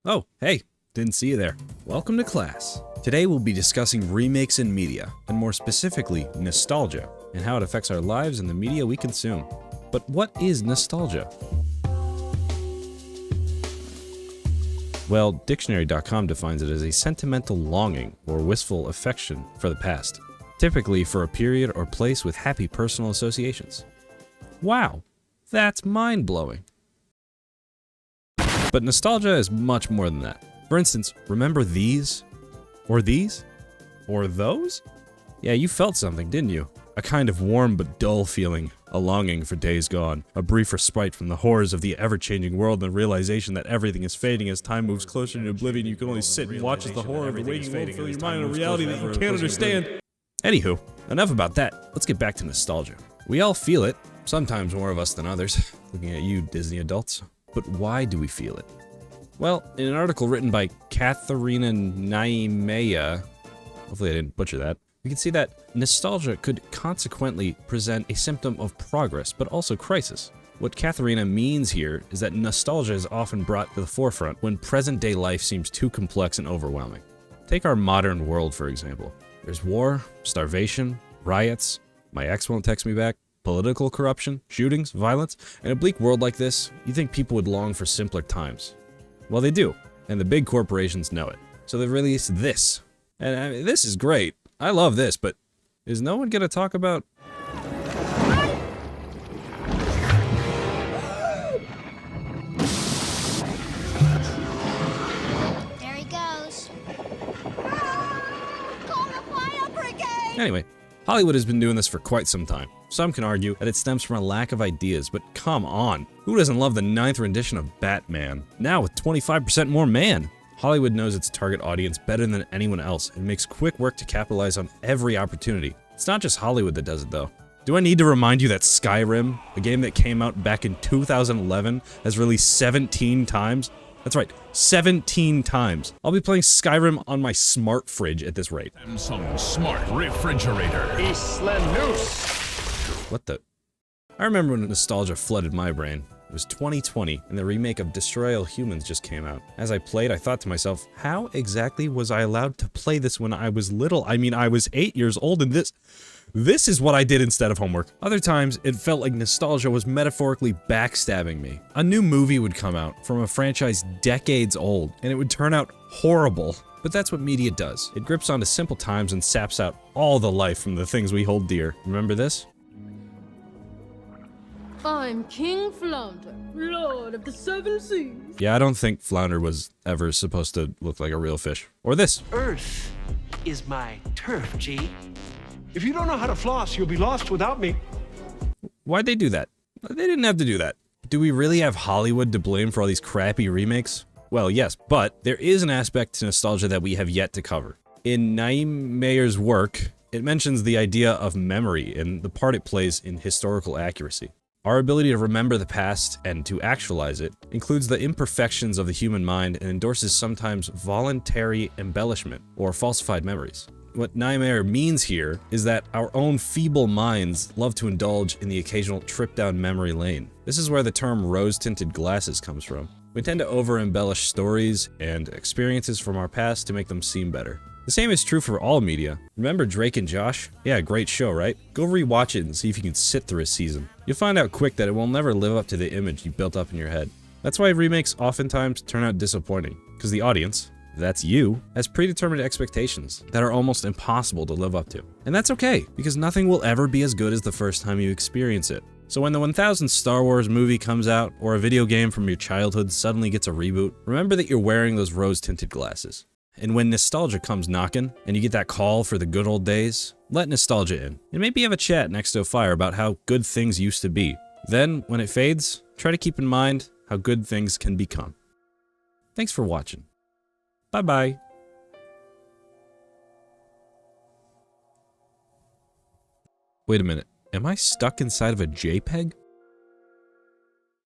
Oh, hey, didn't see you there. Welcome to class. Today we'll be discussing remakes in media, and more specifically, nostalgia, and how it affects our lives and the media we consume. But what is nostalgia? Well, dictionary.com defines it as a sentimental longing or wistful affection for the past, typically for a period or place with happy personal associations. Wow, that's mind-blowing. But nostalgia is much more than that. For instance, remember these? Or these? Or those? Yeah, you felt something, didn't you? A kind of warm but dull feeling, a longing for days gone, a brief respite from the horrors of the ever-changing world and the realization that everything is fading as time moves closer to oblivion. You can only sit and watch as the horror of the waking world fill your mind in a reality that you can't understand. Anywho, enough about that. Let's get back to nostalgia. We all feel it, sometimes more of us than others. Looking at you, Disney adults. But why do we feel it? Well, in an article written by Katharina Niemeyer, hopefully I didn't butcher that, we can see that nostalgia could consequently present a symptom of progress, but also crisis. What Katharina means here is that nostalgia is often brought to the forefront when present-day life seems too complex and overwhelming. Take our modern world, for example. There's war, starvation, riots, my ex won't text me back, political corruption, shootings, violence. In a bleak world like this, you think people would long for simpler times. Well, they do, and the big corporations know it. So they've released this. And I mean, this is great. I love this, but is no one gonna talk about... There he goes. Call the fire brigade! Anyway, Hollywood has been doing this for quite some time. Some can argue that it stems from a lack of ideas, but come on. Who doesn't love the 9th rendition of Batman? Now with 25% more man. Hollywood knows its target audience better than anyone else and makes quick work to capitalize on every opportunity. It's not just Hollywood that does it though. Do I need to remind you that Skyrim, a game that came out back in 2011, has released 17 times? That's right, 17 times. I'll be playing Skyrim on my smart fridge at this rate. Samsung Smart Refrigerator. What the? I remember when nostalgia flooded my brain. It was 2020, and the remake of Destroy All Humans just came out. As I played, I thought to myself, how exactly was I allowed to play this when I was little? I mean, I was 8 years old, and this is what I did instead of homework. Other times, it felt like nostalgia was metaphorically backstabbing me. A new movie would come out from a franchise decades old, and it would turn out horrible. But that's what media does. It grips onto simple times and saps out all the life from the things we hold dear. Remember this? I'm King Flounder, Lord of the Seven Seas. Yeah, I don't think Flounder was ever supposed to look like a real fish. Or this. Earth is my turf, G. If you don't know how to floss, you'll be lost without me. Why'd they do that? They didn't have to do that. Do we really have Hollywood to blame for all these crappy remakes? Well, yes, but there is an aspect to nostalgia that we have yet to cover. In Niemeyer's work, it mentions the idea of memory and the part it plays in historical accuracy. Our ability to remember the past and to actualize it includes the imperfections of the human mind and endorses sometimes voluntary embellishment or falsified memories. What Niemeyer means here is that our own feeble minds love to indulge in the occasional trip down memory lane. This is where the term rose-tinted glasses comes from. We tend to over-embellish stories and experiences from our past to make them seem better. The same is true for all media. Remember Drake and Josh? Yeah, great show, right? Go rewatch it and see if you can sit through a season. You'll find out quick that it will never live up to the image you built up in your head. That's why remakes oftentimes turn out disappointing, because the audience, that's you, has predetermined expectations that are almost impossible to live up to. And that's okay, because nothing will ever be as good as the first time you experience it. So when the 1000th Star Wars movie comes out, or a video game from your childhood suddenly gets a reboot, remember that you're wearing those rose-tinted glasses. And when nostalgia comes knocking, and you get that call for the good old days, let nostalgia in, and maybe have a chat next to a fire about how good things used to be. Then, when it fades, try to keep in mind how good things can become. Thanks for watching. Bye-bye. Wait a minute, am I stuck inside of a JPEG?